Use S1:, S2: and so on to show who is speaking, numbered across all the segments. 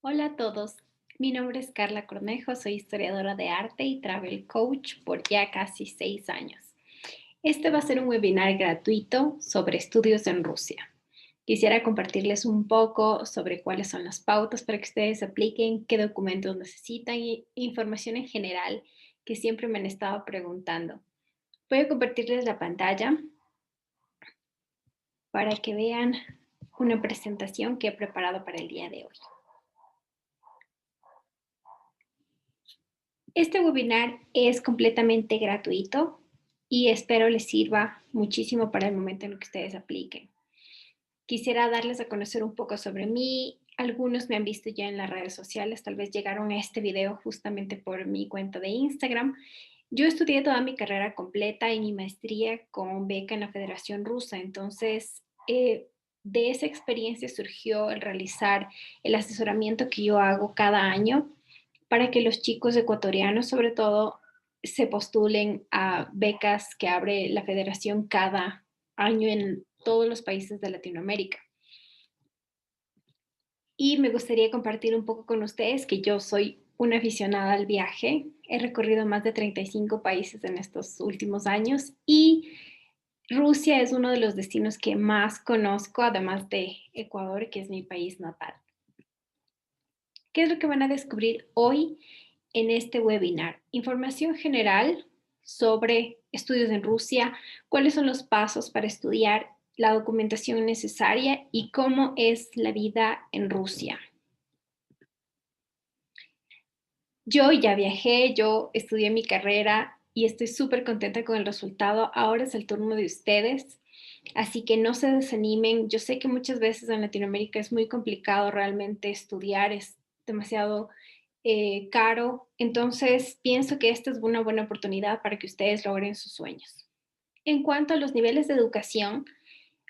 S1: Hola a todos, mi nombre es Carla Cornejo, soy historiadora de arte y travel coach por ya casi 6 años. Este va a ser un webinar gratuito sobre estudios en Rusia. Quisiera compartirles un poco sobre cuáles son las pautas para que ustedes apliquen, qué documentos necesitan y información en general que siempre me han estado preguntando. Voy a compartirles la pantalla para que vean una presentación que he preparado para el día de hoy. Este webinar es completamente gratuito y espero les sirva muchísimo para el momento en el que ustedes apliquen. Quisiera darles a conocer un poco sobre mí. Algunos me han visto ya en las redes sociales, tal vez llegaron a este video justamente por mi cuenta de Instagram. Yo estudié toda mi carrera completa y mi maestría con beca en la Federación Rusa, entonces de esa experiencia surgió el realizar el asesoramiento que yo hago cada año para que los chicos ecuatorianos, sobre todo, se postulen a becas que abre la federación cada año en todos los países de Latinoamérica. Y me gustaría compartir un poco con ustedes que yo soy una aficionada al viaje. He recorrido más de 35 países en estos últimos años y Rusia es uno de los destinos que más conozco, además de Ecuador, que es mi país natal. ¿Qué es lo que van a descubrir hoy en este webinar? Información general sobre estudios en Rusia, cuáles son los pasos para estudiar, la documentación necesaria y cómo es la vida en Rusia. Yo ya viajé, yo estudié mi carrera y estoy súper contenta con el resultado. Ahora es el turno de ustedes, así que no se desanimen. Yo sé que muchas veces en Latinoamérica es muy complicado realmente estudiar, es demasiado caro. Entonces, pienso que esta es una buena oportunidad para que ustedes logren sus sueños. En cuanto a los niveles de educación,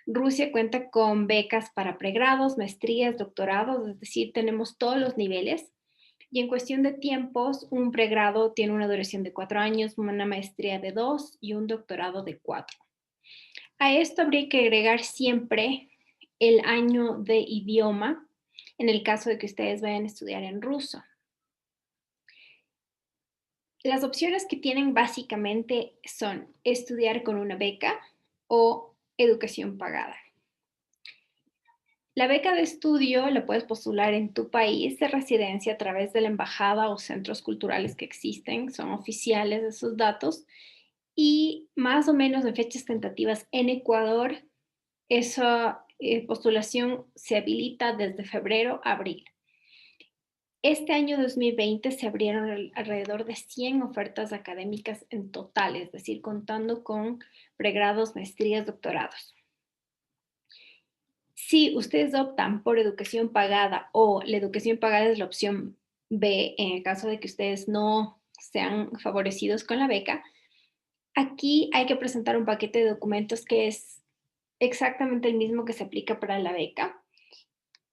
S1: Rusia cuenta con becas para pregrados, maestrías, doctorados, es decir, tenemos todos los niveles. Y en cuestión de tiempos, un pregrado tiene una duración de 4 años, una maestría de 2 y un doctorado de 4. A esto habría que agregar siempre el año de idioma, en el caso de que ustedes vayan a estudiar en ruso. Las opciones que tienen básicamente son estudiar con una beca o educación pagada. La beca de estudio la puedes postular en tu país de residencia a través de la embajada o centros culturales que existen, son oficiales de sus datos, y más o menos en fechas tentativas en Ecuador, esa postulación se habilita desde febrero a abril. Este año 2020 se abrieron alrededor de 100 ofertas académicas en total, es decir, contando con pregrados, maestrías, doctorados. Si ustedes optan por educación pagada o la educación pagada es la opción B, en el caso de que ustedes no sean favorecidos con la beca, aquí hay que presentar un paquete de documentos que es exactamente el mismo que se aplica para la beca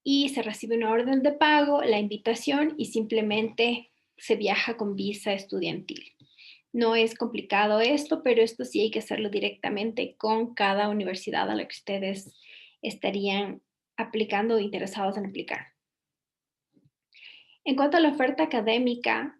S1: y se recibe una orden de pago, la invitación y simplemente se viaja con visa estudiantil. No es complicado esto, pero esto sí hay que hacerlo directamente con cada universidad a la que ustedes estarían aplicando o interesados en aplicar. En cuanto a la oferta académica,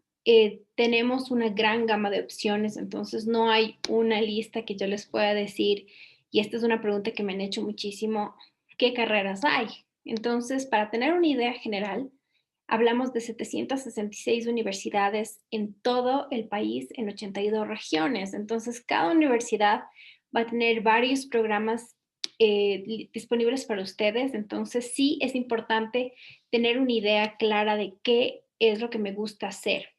S1: tenemos una gran gama de opciones, entonces no hay una lista que yo les pueda decir, y esta es una pregunta que me han hecho muchísimo, ¿qué carreras hay? Entonces, para tener una idea general, hablamos de 766 universidades en todo el país, en 82 regiones. Entonces, cada universidad va a tener varios programas disponibles para ustedes. Entonces, sí es importante tener una idea clara de qué es lo que me gusta hacer.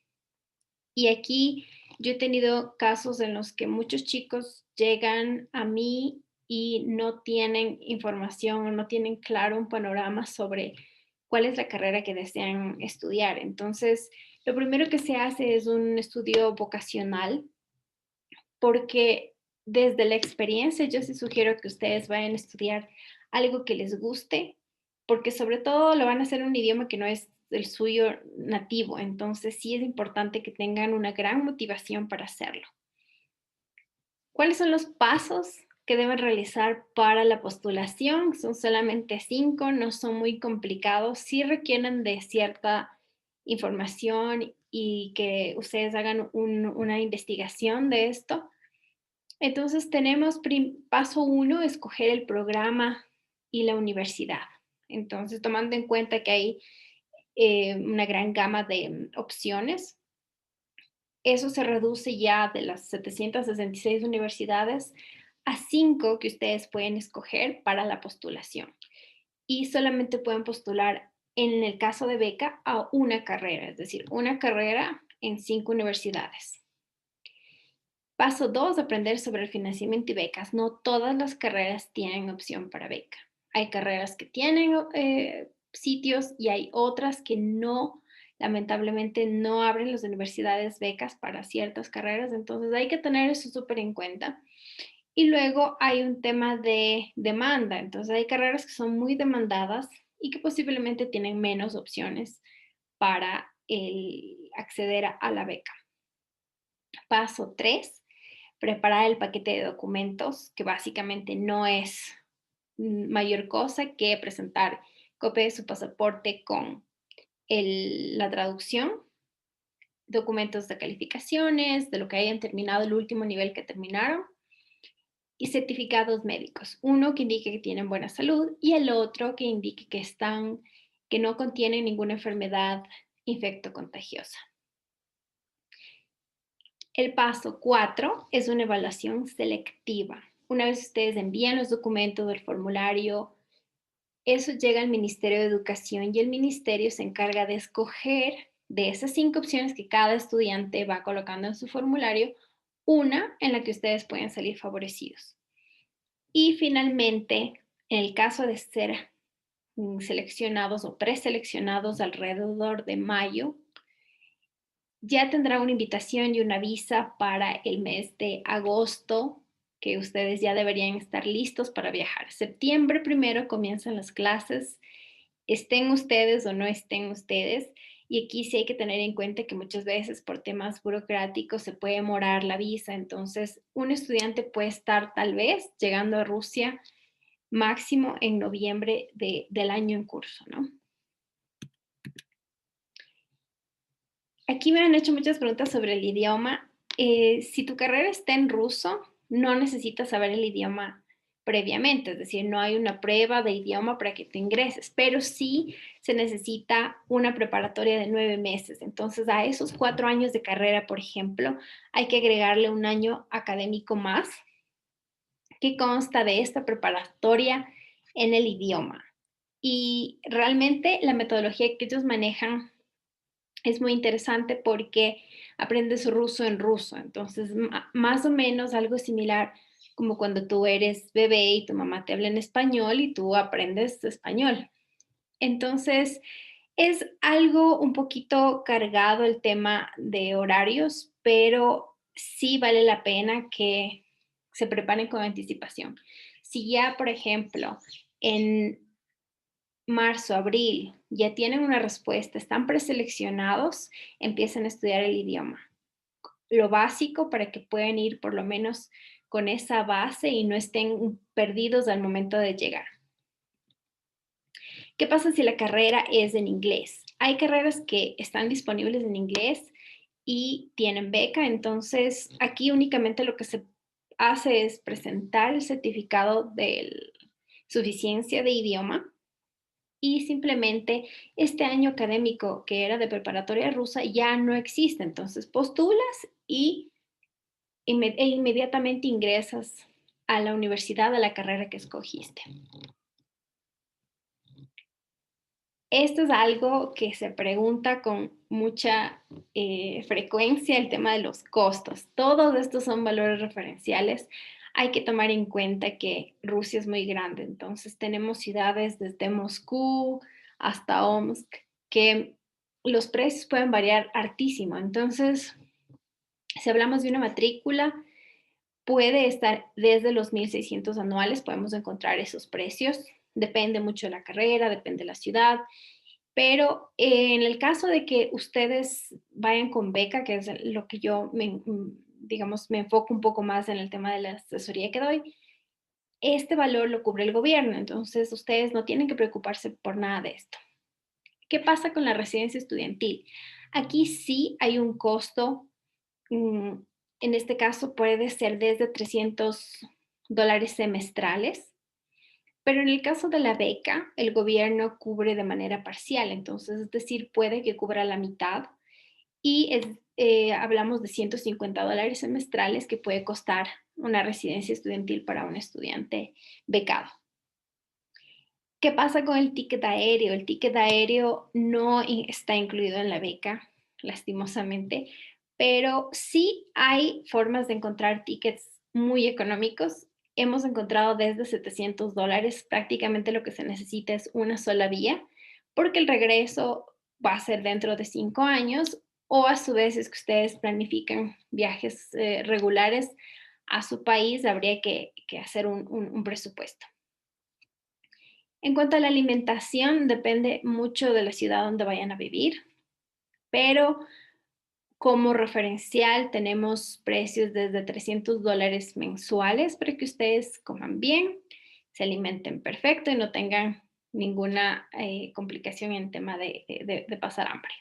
S1: Y aquí yo he tenido casos en los que muchos chicos llegan a mí y no tienen información o no tienen claro un panorama sobre cuál es la carrera que desean estudiar. Entonces, lo primero que se hace es un estudio vocacional, porque desde la experiencia yo sí sugiero que ustedes vayan a estudiar algo que les guste, porque sobre todo lo van a hacer en un idioma que no es el suyo nativo, entonces sí es importante que tengan una gran motivación para hacerlo. ¿Cuáles son los pasos que deben realizar para la postulación. Son solamente 5, no son muy complicados, sí requieren de cierta información y que ustedes hagan una investigación de esto. Entonces tenemos paso uno, escoger el programa y la universidad. Entonces, tomando en cuenta que hay una gran gama de opciones, eso se reduce ya de las 766 universidades a 5 que ustedes pueden escoger para la postulación. Y solamente pueden postular, en el caso de beca, a una carrera, es decir, una carrera en 5 universidades. Paso 2, aprender sobre el financiamiento y becas. No todas las carreras tienen opción para beca. Hay carreras que tienen sitios y hay otras que no, lamentablemente no abren las universidades becas para ciertas carreras, entonces hay que tener eso súper en cuenta. Y luego hay un tema de demanda, entonces hay carreras que son muy demandadas y que posiblemente tienen menos opciones para acceder a la beca. Paso 3, preparar el paquete de documentos, que básicamente no es mayor cosa que presentar copia de su pasaporte con la traducción, documentos de calificaciones, de lo que hayan terminado, el último nivel que terminaron, y certificados médicos. Uno que indique que tienen buena salud y el otro que indique que no contienen ninguna enfermedad infectocontagiosa. El paso 4 es una evaluación selectiva. Una vez ustedes envían los documentos del formulario, eso llega al Ministerio de Educación y el ministerio se encarga de escoger de esas 5 opciones que cada estudiante va colocando en su formulario, una en la que ustedes pueden salir favorecidos. Y finalmente, en el caso de ser seleccionados o preseleccionados alrededor de mayo, ya tendrá una invitación y una visa para el mes de agosto, que ustedes ya deberían estar listos para viajar. Septiembre primero comienzan las clases, estén ustedes o no estén ustedes. Y aquí sí hay que tener en cuenta que muchas veces por temas burocráticos se puede demorar la visa. Entonces, un estudiante puede estar tal vez llegando a Rusia máximo en noviembre del año en curso, ¿no? Aquí me han hecho muchas preguntas sobre el idioma. Si tu carrera está en ruso, no necesitas saber el idioma previamente, es decir, no hay una prueba de idioma para que te ingreses, pero sí se necesita una preparatoria de 9 meses. Entonces, a esos 4 años de carrera, por ejemplo, hay que agregarle un año académico más que consta de esta preparatoria en el idioma. Y realmente la metodología que ellos manejan es muy interesante porque aprendes ruso en ruso. Entonces, más o menos algo similar como cuando tú eres bebé y tu mamá te habla en español y tú aprendes español. Entonces, es algo un poquito cargado el tema de horarios, pero sí vale la pena que se preparen con anticipación. Si ya, por ejemplo, en marzo, abril, ya tienen una respuesta, están preseleccionados, empiezan a estudiar el idioma. Lo básico para que puedan ir por lo menos con esa base y no estén perdidos al momento de llegar. ¿Qué pasa si la carrera es en inglés? Hay carreras que están disponibles en inglés y tienen beca, entonces aquí únicamente lo que se hace es presentar el certificado de suficiencia de idioma y simplemente este año académico que era de preparatoria rusa ya no existe, entonces postulas y inmediatamente ingresas a la universidad, a la carrera que escogiste. Esto es algo que se pregunta con mucha frecuencia, el tema de los costos. Todos estos son valores referenciales. Hay que tomar en cuenta que Rusia es muy grande, entonces tenemos ciudades desde Moscú hasta Omsk que los precios pueden variar hartísimo. Entonces, si hablamos de una matrícula, puede estar desde los 1.600 anuales, podemos encontrar esos precios. Depende mucho de la carrera, depende de la ciudad. Pero en el caso de que ustedes vayan con beca, que es lo que yo, digamos, me enfoco un poco más en el tema de la asesoría que doy, este valor lo cubre el gobierno, entonces ustedes no tienen que preocuparse por nada de esto. ¿Qué pasa con la residencia estudiantil? Aquí sí hay un costo, mm, en este caso puede ser desde $300 semestrales, pero en el caso de la beca, el gobierno cubre de manera parcial, entonces, es decir, puede que cubra la mitad y hablamos de $150 semestrales que puede costar una residencia estudiantil para un estudiante becado. ¿Qué pasa con el ticket aéreo? El ticket aéreo no está incluido en la beca, lastimosamente, pero sí hay formas de encontrar tickets muy económicos. Hemos encontrado desde $700, prácticamente lo que se necesita es una sola vía, porque el regreso va a ser dentro de 5 años o a su vez es que ustedes planifican viajes regulares a su país, habría que hacer un presupuesto. En cuanto a la alimentación, depende mucho de la ciudad donde vayan a vivir, pero como referencial tenemos precios desde $300 mensuales para que ustedes coman bien, se alimenten perfecto y no tengan ninguna complicación en tema de pasar hambre.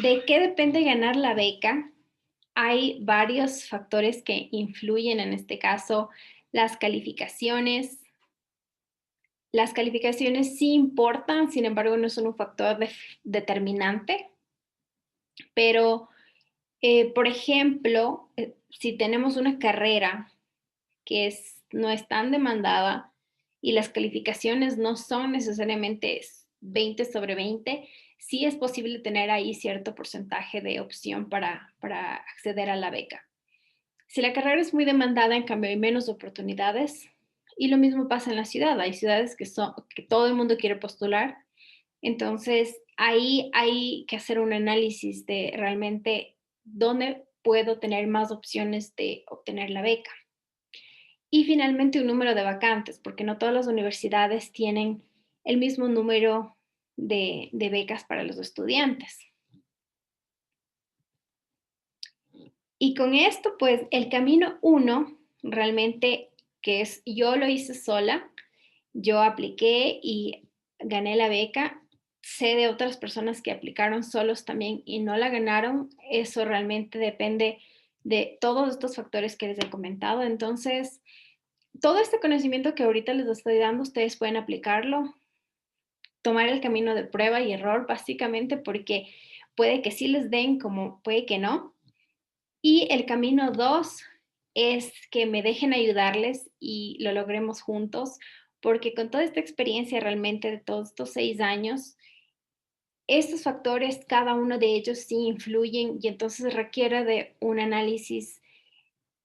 S1: ¿De qué depende ganar la beca? Hay varios factores que influyen, en este caso, las calificaciones. Las calificaciones sí importan, sin embargo, no son un factor determinante, pero, por ejemplo, si tenemos una carrera que no es tan demandada y las calificaciones no son necesariamente 20 sobre 20, sí es posible tener ahí cierto porcentaje de opción para acceder a la beca. Si la carrera es muy demandada, en cambio hay menos oportunidades. Y lo mismo pasa en la ciudad. Hay ciudades que todo el mundo quiere postular. Entonces, ahí hay que hacer un análisis de realmente dónde puedo tener más opciones de obtener la beca. Y finalmente, un número de vacantes, porque no todas las universidades tienen el mismo número de becas para los estudiantes. Y con esto, pues el camino uno, realmente, que es, yo lo hice sola, yo apliqué y gané la beca. Sé de otras personas que aplicaron solos también y no la ganaron. Eso realmente depende de todos estos factores que les he comentado. Entonces, todo este conocimiento que ahorita les estoy dando, ustedes pueden aplicarlo, tomar el camino de prueba y error, básicamente, porque puede que sí les den, como puede que no. Y el camino dos es que me dejen ayudarles y lo logremos juntos, porque con toda esta experiencia realmente de todos estos 6 años, estos factores, cada uno de ellos sí influyen y entonces requiere de un análisis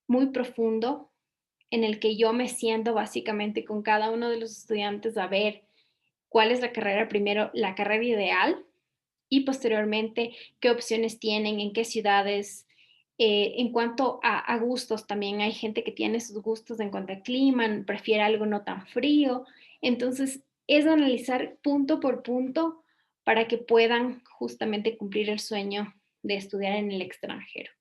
S1: muy profundo en el que yo me siento básicamente con cada uno de los estudiantes a ver cuál es la carrera primero, la carrera ideal y posteriormente qué opciones tienen, en qué ciudades. En cuanto a gustos, también hay gente que tiene sus gustos en cuanto al clima, prefiere algo no tan frío. Entonces, es analizar punto por punto para que puedan justamente cumplir el sueño de estudiar en el extranjero.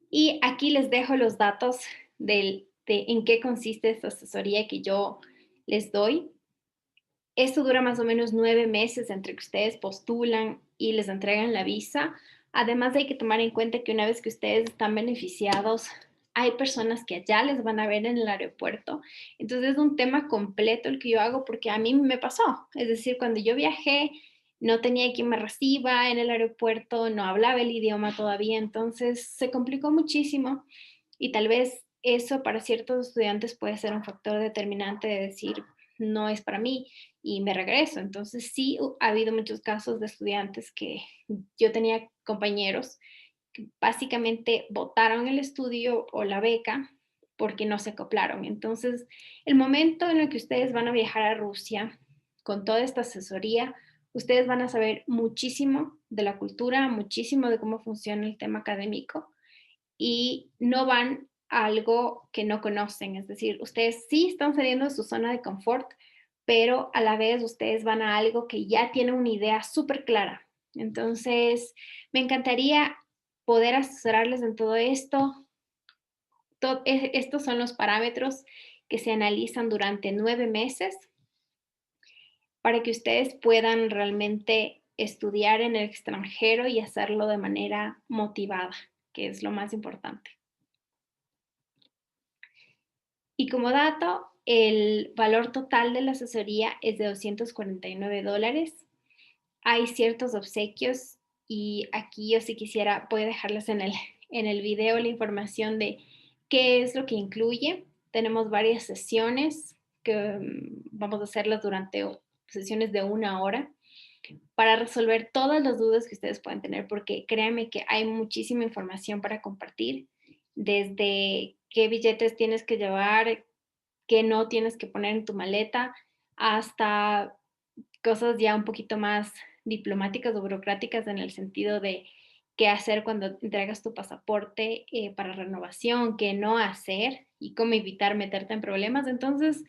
S1: Y aquí les dejo los datos de en qué consiste esta asesoría que yo les doy. Esto dura más o menos 9 meses entre que ustedes postulan y les entregan la visa. Además, hay que tomar en cuenta que una vez que ustedes están beneficiados, hay personas que allá les van a ver en el aeropuerto. Entonces, es un tema completo el que yo hago porque a mí me pasó. Es decir, cuando yo viajé, no tenía quien me reciba en el aeropuerto, no hablaba el idioma todavía, entonces se complicó muchísimo y tal vez eso para ciertos estudiantes puede ser un factor determinante de decir, no es para mí y me regreso. Entonces sí ha habido muchos casos de estudiantes que yo tenía compañeros que básicamente botaron el estudio o la beca porque no se acoplaron. Entonces, el momento en el que ustedes van a viajar a Rusia con toda esta asesoría, ustedes van a saber muchísimo de la cultura, muchísimo de cómo funciona el tema académico y no van a algo que no conocen. Es decir, ustedes sí están saliendo de su zona de confort, pero a la vez ustedes van a algo que ya tiene una idea súper clara. Entonces, me encantaría poder asesorarles en todo esto. Estos son los parámetros que se analizan durante 9 meses para que ustedes puedan realmente estudiar en el extranjero y hacerlo de manera motivada, que es lo más importante. Y como dato, el valor total de la asesoría es de $249. Hay ciertos obsequios y aquí yo si quisiera, voy a dejarles en el video la información de qué es lo que incluye. Tenemos varias sesiones que vamos a hacerlas durante sesiones de 1 hora para resolver todas las dudas que ustedes puedan tener, porque créanme que hay muchísima información para compartir, desde qué billetes tienes que llevar, qué no tienes que poner en tu maleta, hasta cosas ya un poquito más diplomáticas o burocráticas en el sentido de qué hacer cuando entregas tu pasaporte para renovación, qué no hacer y cómo evitar meterte en problemas. Entonces,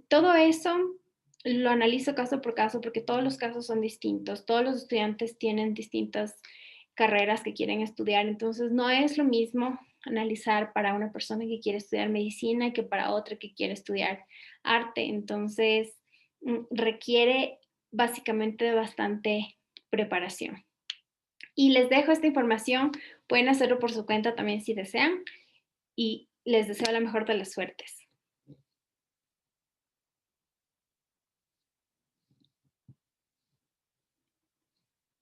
S1: todo eso lo analizo caso por caso porque todos los casos son distintos, todos los estudiantes tienen distintas carreras que quieren estudiar, entonces no es lo mismo analizar para una persona que quiere estudiar medicina que para otra que quiere estudiar arte, entonces requiere básicamente bastante preparación. Y les dejo esta información, pueden hacerlo por su cuenta también si desean y les deseo la mejor de las suertes.